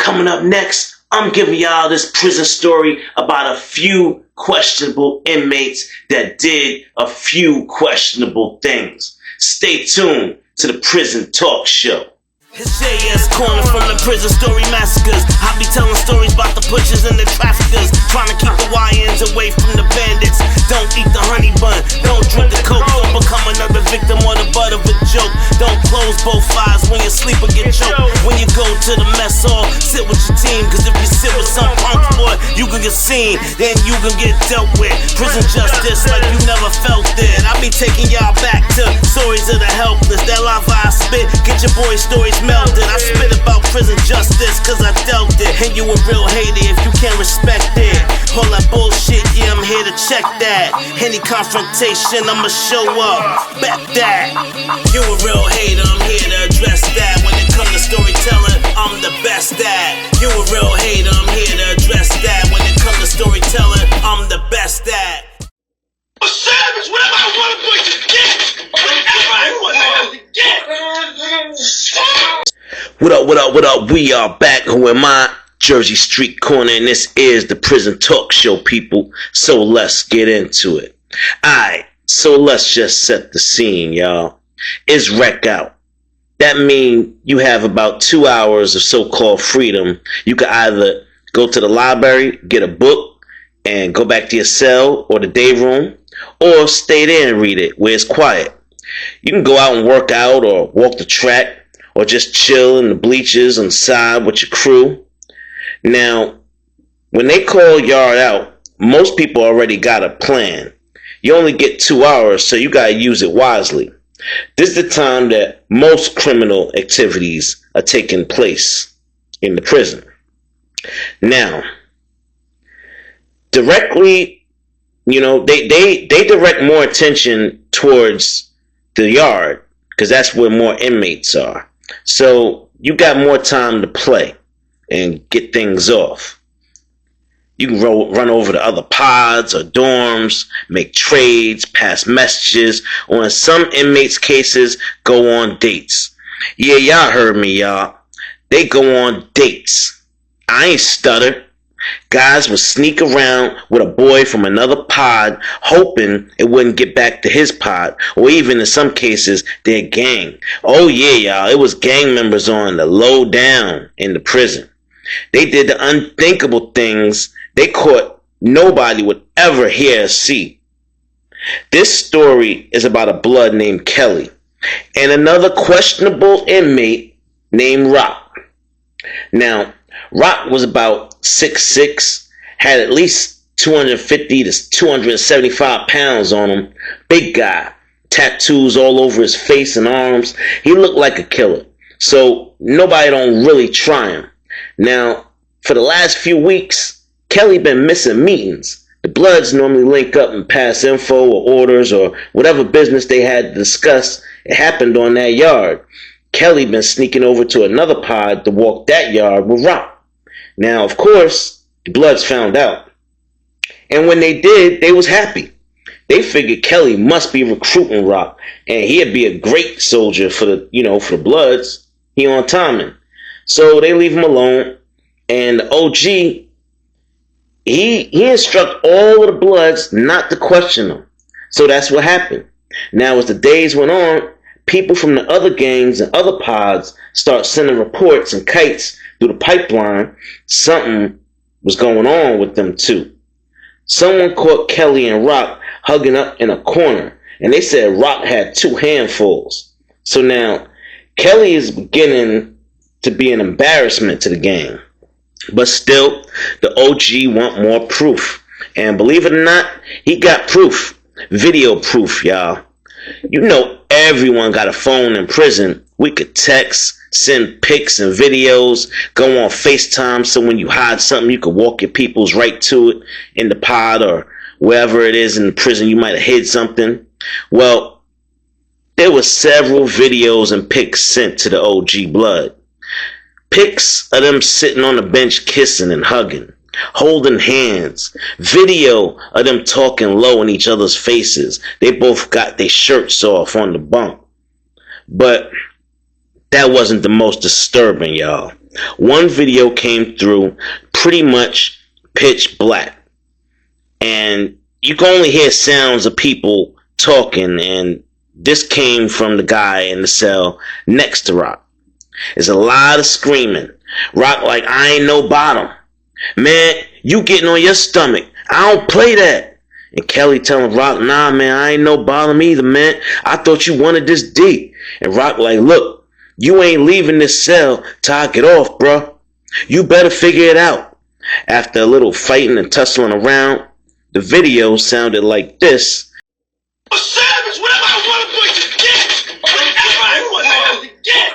Coming up next, I'm giving y'all this prison story about a few questionable inmates that did a few questionable things. Stay tuned to the Prison Talk Show. It's JS Corner from the Prison Story Massacres. I be telling stories about the pushers and the traffickers, trying to keep the YNs away from the bandits. Don't eat the honey bun, don't drink the coke, don't become another victim or the butt of a joke. Don't close both eyes when you sleep or get choked. When you go to the mess hall, sit with your team, cause if you sit with some punk boy, you can get seen, then you can get dealt with. Prison justice like you never felt it. I be taking y'all back to stories of the helpless. That lava I spit, get your boy stories melted. I spit about prison justice cause I dealt it. And you a real hater if you can't respect it. All that bullshit, yeah, I'm here to check that. Any confrontation, I'ma show up. Bet that. You a real hater, I'm here to address that. When it comes to storytelling, I'm the best at. You a real hater, I'm here to address that. When it comes to storytelling, I'm the best at. A savage, whatever I want to put you get. Whatever I want to get. What up, what up, what up? We are back. Who am I? Jersey Street Corner, and this is the Prison Talk Show, people. So let's get into it. Alright, so let's just set the scene, y'all. It's wreck out. That means you have about 2 hours of so-called freedom. You can either go to the library, get a book, and go back to your cell or the day room, or stay there and read it where it's quiet. You can go out and work out or walk the track, or just chill in the bleachers on the side with your crew. Now, when they call yard out, most people already got a plan. You only get 2 hours, so you gotta use it wisely. This is the time that most criminal activities are taking place in the prison. Now, directly, they direct more attention towards the yard because that's where more inmates are. So you got more time to play and get things off. You can run over to other pods or dorms, make trades, pass messages, or in some inmates' cases, go on dates. Yeah, y'all heard me, y'all. They go on dates. I ain't stutter. Guys would sneak around with a boy from another pod, hoping it wouldn't get back to his pod, or even in some cases, their gang. Oh yeah, y'all, it was gang members on the low down in the prison. They did the unthinkable things they caught nobody would ever hear or see. This story is about a blood named Kelly and another questionable inmate named Rock. Now, Rock was about 6'6", had at least 250 to 275 pounds on him. Big guy, tattoos all over his face and arms. He looked like a killer, so nobody don't really try him. Now, for the last few weeks, Kelly been missing meetings. The Bloods normally link up and pass info or orders or whatever business they had to discuss. It happened on that yard. Kelly been sneaking over to another pod to walk that yard with Rock. Now, of course, the Bloods found out. And when they did, they was happy. They figured Kelly must be recruiting Rock, and he'd be a great soldier for the Bloods. He on timing. So they leave him alone, and the OG, he instruct all of the Bloods not to question him. So that's what happened. Now, as the days went on, people from the other gangs and other pods start sending reports and kites through the pipeline. Something was going on with them too. Someone caught Kelly and Rock hugging up in a corner, and they said Rock had 2 handfuls. So now, Kelly is beginning to be an embarrassment to the gang. But still, the OG want more proof. And believe it or not, he got proof. Video proof, y'all. You know everyone got a phone in prison. We could text, send pics and videos, go on FaceTime, so when you hide something, you could walk your peoples right to it in the pod or wherever it is in the prison you might have hid something. Well, there were several videos and pics sent to the OG Blood. Pics of them sitting on the bench kissing and hugging, holding hands. Video of them talking low in each other's faces. They both got their shirts off on the bunk. But that wasn't the most disturbing, y'all. One video came through pretty much pitch black, and you can only hear sounds of people talking, and this came from the guy in the cell next to Rock. There's a lot of screaming. Rock like, I ain't no bottom. Man, you getting on your stomach. I don't play that. And Kelly telling Rock, nah, man, I ain't no bottom either, man. I thought you wanted this D. And Rock like, look, you ain't leaving this cell till I get off, bro. You better figure it out. After a little fighting and tussling around, the video sounded like this. A savage, whatever I want to put you, get! Whatever I want to get!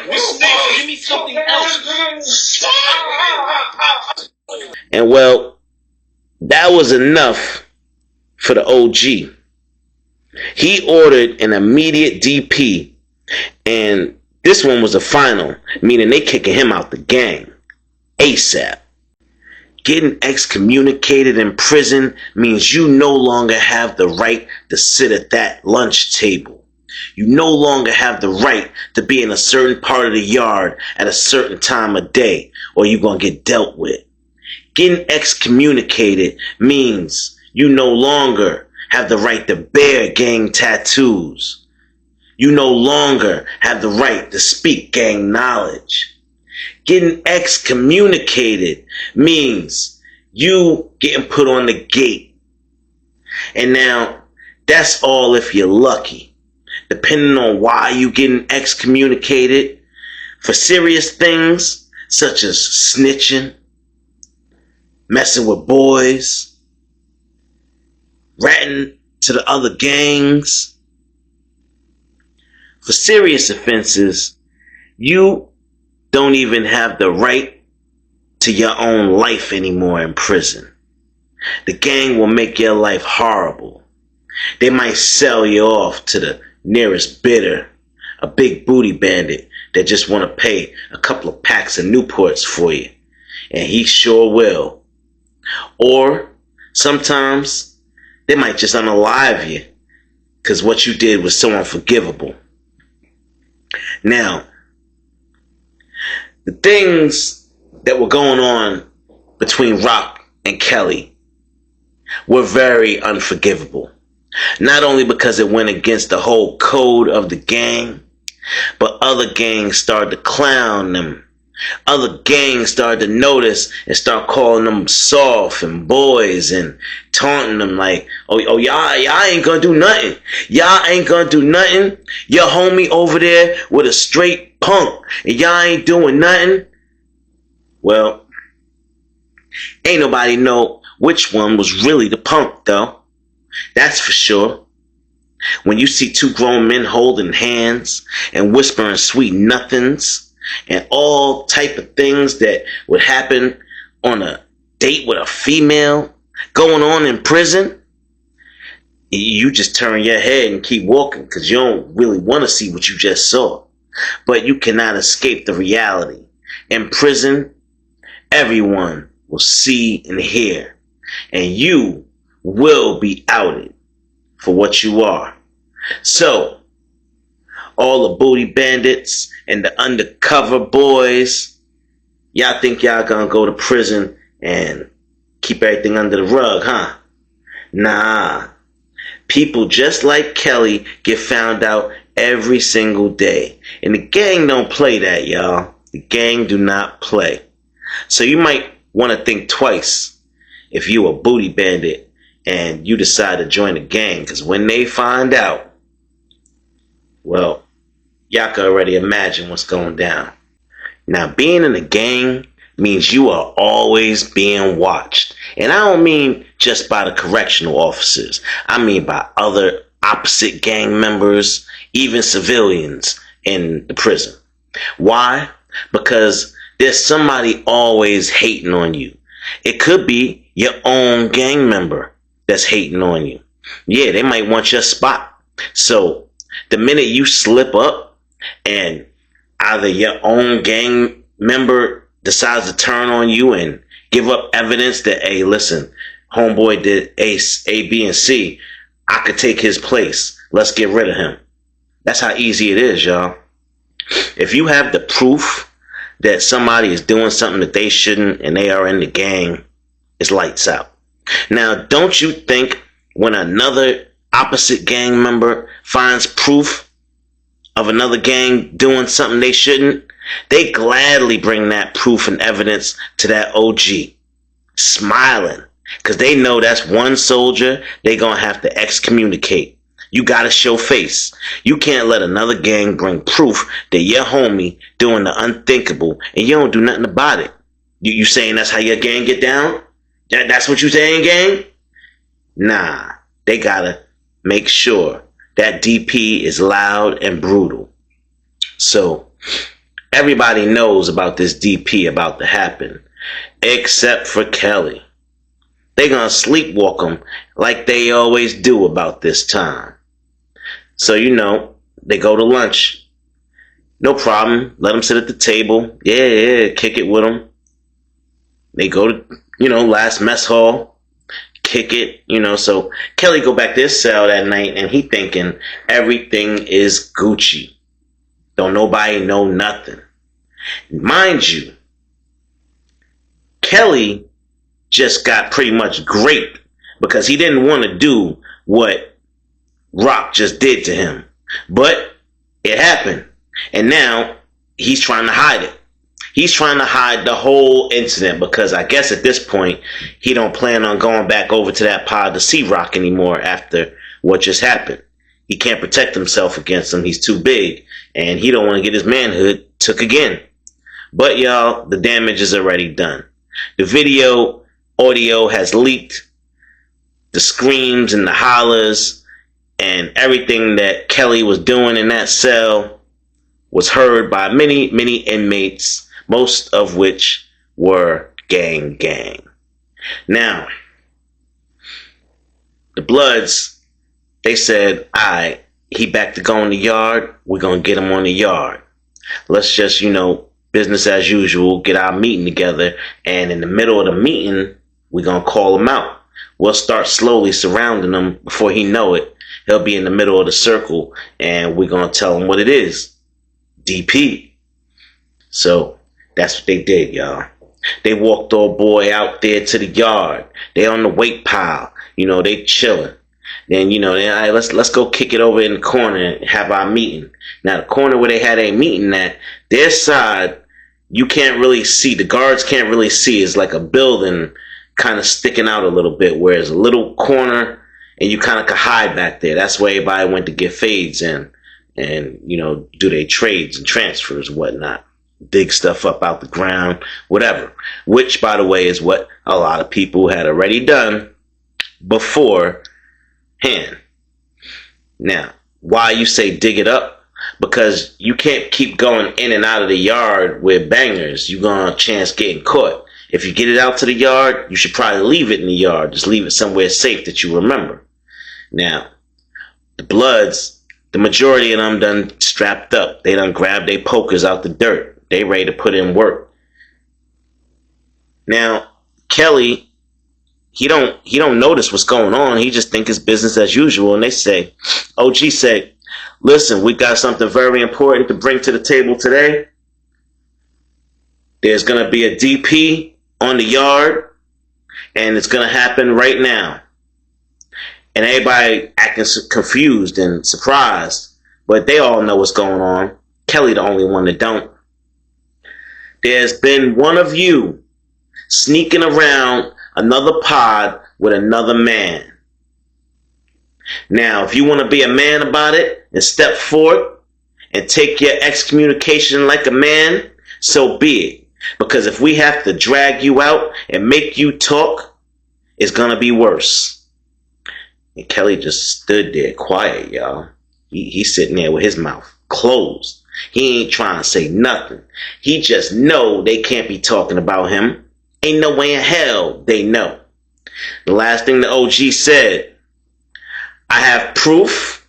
Miss Steve, give me something else. And well, that was enough for the OG. He ordered an immediate DP, and this one was a final, meaning they kicking him out the gang ASAP. Getting excommunicated in prison means you no longer have the right to sit at that lunch table. You no longer have the right to be in a certain part of the yard at a certain time of day, or you're going to get dealt with. Getting excommunicated means you no longer have the right to bear gang tattoos. You no longer have the right to speak gang knowledge. Getting excommunicated means you getting put on the gate. And now, that's all if you're lucky. Depending on why you getting excommunicated, for serious things such as snitching, messing with boys, ratting to the other gangs. For serious offenses, you don't even have the right to your own life anymore in prison. The gang will make your life horrible. They might sell you off to the nearest bidder, a big booty bandit that just want to pay a couple of packs of Newports for you. And he sure will. Or sometimes they might just unalive you because what you did was so unforgivable. Now, the things that were going on between Rock and Kelly were very unforgivable. Not only because it went against the whole code of the gang, but other gangs started to clown them. Other gangs started to notice and start calling them soft and boys and taunting them like, oh y'all ain't gonna do nothing. Y'all ain't gonna do nothing. Your homie over there with a straight punk and y'all ain't doing nothing. Well, ain't nobody know which one was really the punk though. That's for sure. When you see two grown men holding hands and whispering sweet nothings and all type of things that would happen on a date with a female going on in prison, you just turn your head and keep walking because you don't really want to see what you just saw. But you cannot escape the reality. In prison, everyone will see and hear, and you will be outed for what you are. So, all the booty bandits and the undercover boys, y'all think y'all gonna go to prison and keep everything under the rug, huh? Nah. People just like Kelly get found out every single day. And the gang don't play that, y'all. The gang do not play. So you might want to think twice if you a booty bandit and you decide to join the gang, because when they find out, well, y'all can already imagine what's going down. Now, being in a gang means you are always being watched. And I don't mean just by the correctional officers. I mean by other opposite gang members, even civilians in the prison. Why? Because there's somebody always hating on you. It could be your own gang member that's hating on you. Yeah, they might want your spot. So the minute you slip up and either your own gang member decides to turn on you and give up evidence that, hey, listen, homeboy did A, B, and C, I could take his place. Let's get rid of him. That's how easy it is, y'all. If you have the proof that somebody is doing something that they shouldn't and they are in the gang, it's lights out. Now, don't you think when another opposite gang member finds proof of another gang doing something they shouldn't, they gladly bring that proof and evidence to that OG, smiling, because they know that's one soldier they gonna have to excommunicate. You gotta show face. You can't let another gang bring proof that your homie doing the unthinkable and you don't do nothing about it. You saying that's how your gang get down? That's what you saying, gang? Nah, they gotta make sure that DP is loud and brutal. So everybody knows about this DP about to happen, except for Kelly. They gonna sleepwalk him like they always do about this time. So, they go to lunch. No problem. Let them sit at the table. Yeah, kick it with them. They go to, last mess hall. Kick it, So Kelly go back to his cell that night and he thinking everything is Gucci. Don't nobody know nothing. Mind you, Kelly just got pretty much raped because he didn't want to do what Rock just did to him. But it happened. And now he's trying to hide it. He's trying to hide the whole incident because I guess at this point he don't plan on going back over to that pod to see Rock anymore after what just happened. He can't protect himself against him. He's too big and he don't want to get his manhood took again. But y'all, the damage is already done. The video audio has leaked. The screams and the hollers and everything that Kelly was doing in that cell was heard by many, many inmates, most of which were gang. Now, the Bloods, they said, all right, he back to go in the yard. We're going to get him on the yard. Let's just, business as usual, get our meeting together. And in the middle of the meeting, we're going to call him out. We'll start slowly surrounding him. Before he know it, he'll be in the middle of the circle and we're going to tell him what it is. DP. So that's what they did, y'all. They walked old boy out there to the yard. They on the weight pile. They chilling. Then, then, let's go kick it over in the corner and have our meeting. Now, the corner where they had a meeting at, their side, you can't really see. The guards can't really see. It's like a building kind of sticking out a little bit, whereas a little corner and you kind of could hide back there. That's where everybody went to get fades in and, do their trades and transfers and whatnot. Dig stuff up out the ground, whatever. Which, by the way, is what a lot of people had already done beforehand. Now, why you say dig it up? Because you can't keep going in and out of the yard with bangers. You're going to chance getting caught. If you get it out to the yard, you should probably leave it in the yard. Just leave it somewhere safe that you remember. Now, the Bloods, the majority of them done strapped up. They done grabbed their pokers out the dirt. They ready to put in work. Now, Kelly, he don't notice what's going on. He just think it's business as usual. And they say, OG said, listen, we got something very important to bring to the table today. There's going to be a DP on the yard, and it's going to happen right now. And everybody acting confused and surprised, but they all know what's going on. Kelly the only one that don't. There's been one of you sneaking around another pod with another man. Now, if you want to be a man about it and step forward and take your excommunication like a man, so be it. Because if we have to drag you out and make you talk, it's going to be worse. And Kelly just stood there quiet, y'all. He's sitting there with his mouth closed. He ain't trying to say nothing. He just know they can't be talking about him. Ain't no way in hell they know. The last thing the OG said, I have proof,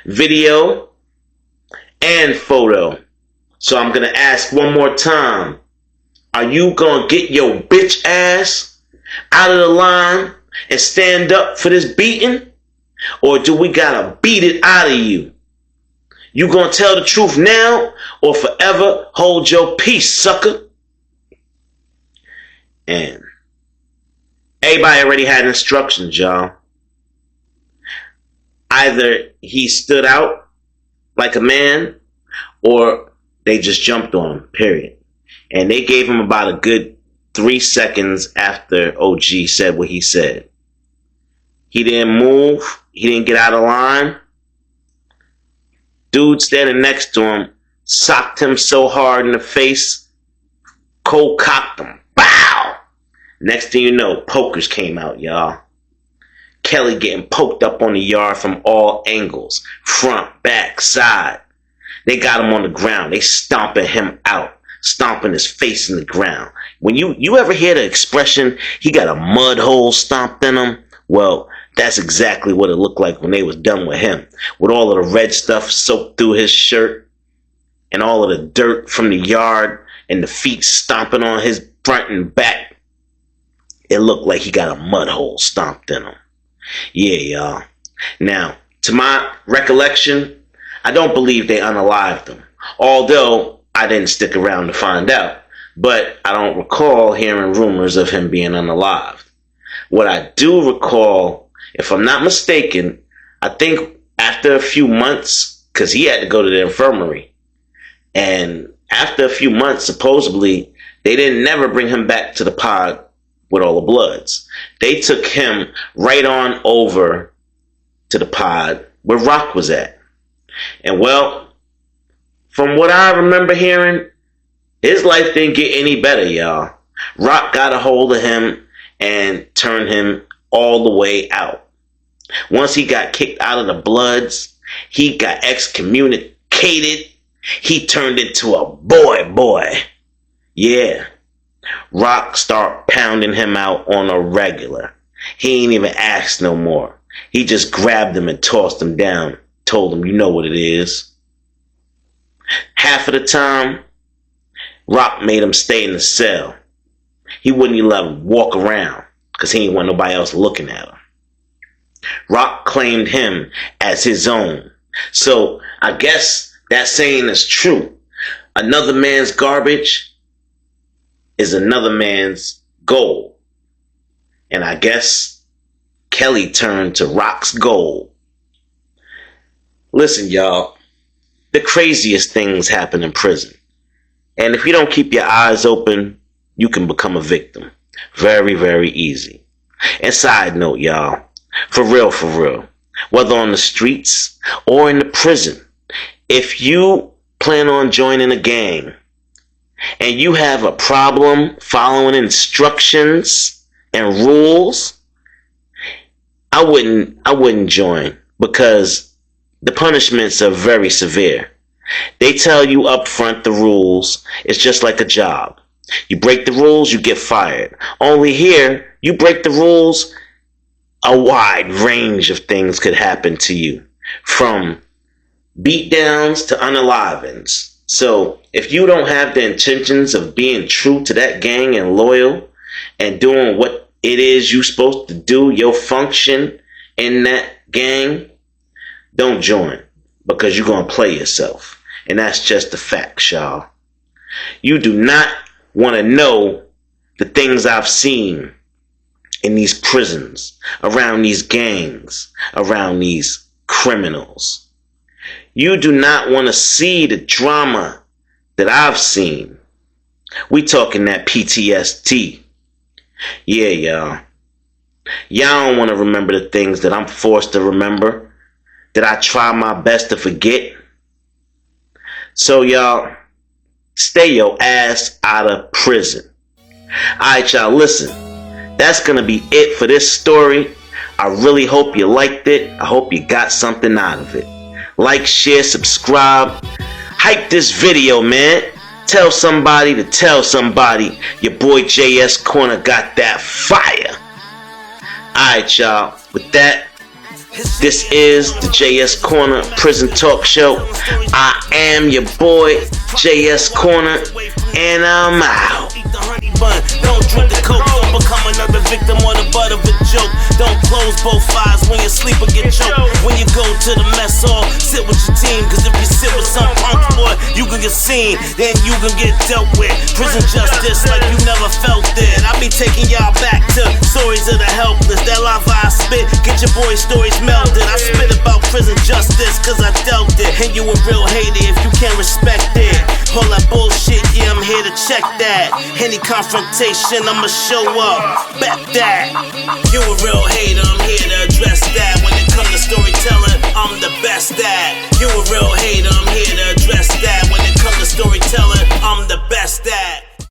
video, and photo. So I'm going to ask one more time. Are you going to get your bitch ass out of the line and stand up for this beating? Or do we gotta beat it out of you? You gonna tell the truth now or forever hold your peace, sucker? And everybody already had instructions, y'all. Either he stood out like a man or they just jumped on him, period. And they gave him about a good 3 seconds after OG said what he said. He didn't move. He didn't get out of line. Dude standing next to him socked him so hard in the face, cold cocked him. Bow! Next thing you know, pokers came out, y'all. Kelly getting poked up on the yard from all angles. Front, back, side. They got him on the ground. They stomping him out. Stomping his face in the ground. When you ever hear the expression, he got a mud hole stomped in him? Well, that's exactly what it looked like when they was done with him. With all of the red stuff soaked through his shirt. And all of the dirt from the yard. And the feet stomping on his front and back. It looked like he got a mud hole stomped in him. Yeah, y'all. Now, to my recollection, I don't believe they unalived him. Although, I didn't stick around to find out. But I don't recall hearing rumors of him being unalived. What I do recall, if I'm not mistaken, I think after a few months, because he had to go to the infirmary. And after a few months, supposedly, they didn't never bring him back to the pod with all the Bloods. They took him right on over to the pod where Rock was at. And well, from what I remember hearing, his life didn't get any better, y'all. Rock got a hold of him and turned him all the way out. Once he got kicked out of the Bloods, he got excommunicated. He turned into a boy. Yeah. Rock start pounding him out on a regular. He ain't even asked no more. He just grabbed him and tossed him down. Told him, you know what it is. Half of the time, Rock made him stay in the cell. He wouldn't even let him walk around because he didn't want nobody else looking at him. Rock claimed him as his own. So I guess that saying is true. Another man's garbage is another man's gold. And I guess Kelly turned to Rock's gold. Listen, y'all, the craziest things happen in prison. And if you don't keep your eyes open, you can become a victim. Very, very easy. And side note, y'all, for real, whether on the streets or in the prison, if you plan on joining a gang, and you have a problem following instructions and rules, I wouldn't join because the punishments are very severe. They tell you up front the rules. It's just like a job. You break the rules, you get fired. Only here, you break the rules, a wide range of things could happen to you. From beatdowns to unalivings. So if you don't have the intentions of being true to that gang and loyal and doing what it is you're supposed to do, your function in that gang, don't join because you're going to play yourself. And that's just the fact, y'all. You do not want to know the things I've seen in these prisons, around these gangs, around these criminals. You do not want to see the drama that I've seen. We talking that PTSD. Yeah, y'all. Y'all don't want to remember the things that I'm forced to remember, that I try my best to forget. So, y'all, stay your ass out of prison. Alright, y'all, listen. That's going to be it for this story. I really hope you liked it. I hope you got something out of it. Like, share, subscribe. Hype this video, man. Tell somebody to tell somebody your boy JS Corner got that fire. Alright, y'all. With that, this is the JS Corner Prison Talk Show. I am your boy, JS Corner, and I'm out. Don't drink the coke, become another victim or the butt of a joke. Don't close both eyes when you sleep or get choked. When you go to the mess hall, sit with your team, cause if you sit with some punk boy, you can get seen, then you can get dealt with. Prison justice like you never felt it. I be taking y'all back to stories of the helpless. That lava I spit, get your boys' stories melted. I spit about prison justice cause I dealt it. And you a real hater if you can't respect it. All that bullshit, yeah, I'm here to check that. Any confrontation, I'ma show up. Bet that. You a real hater, I'm here to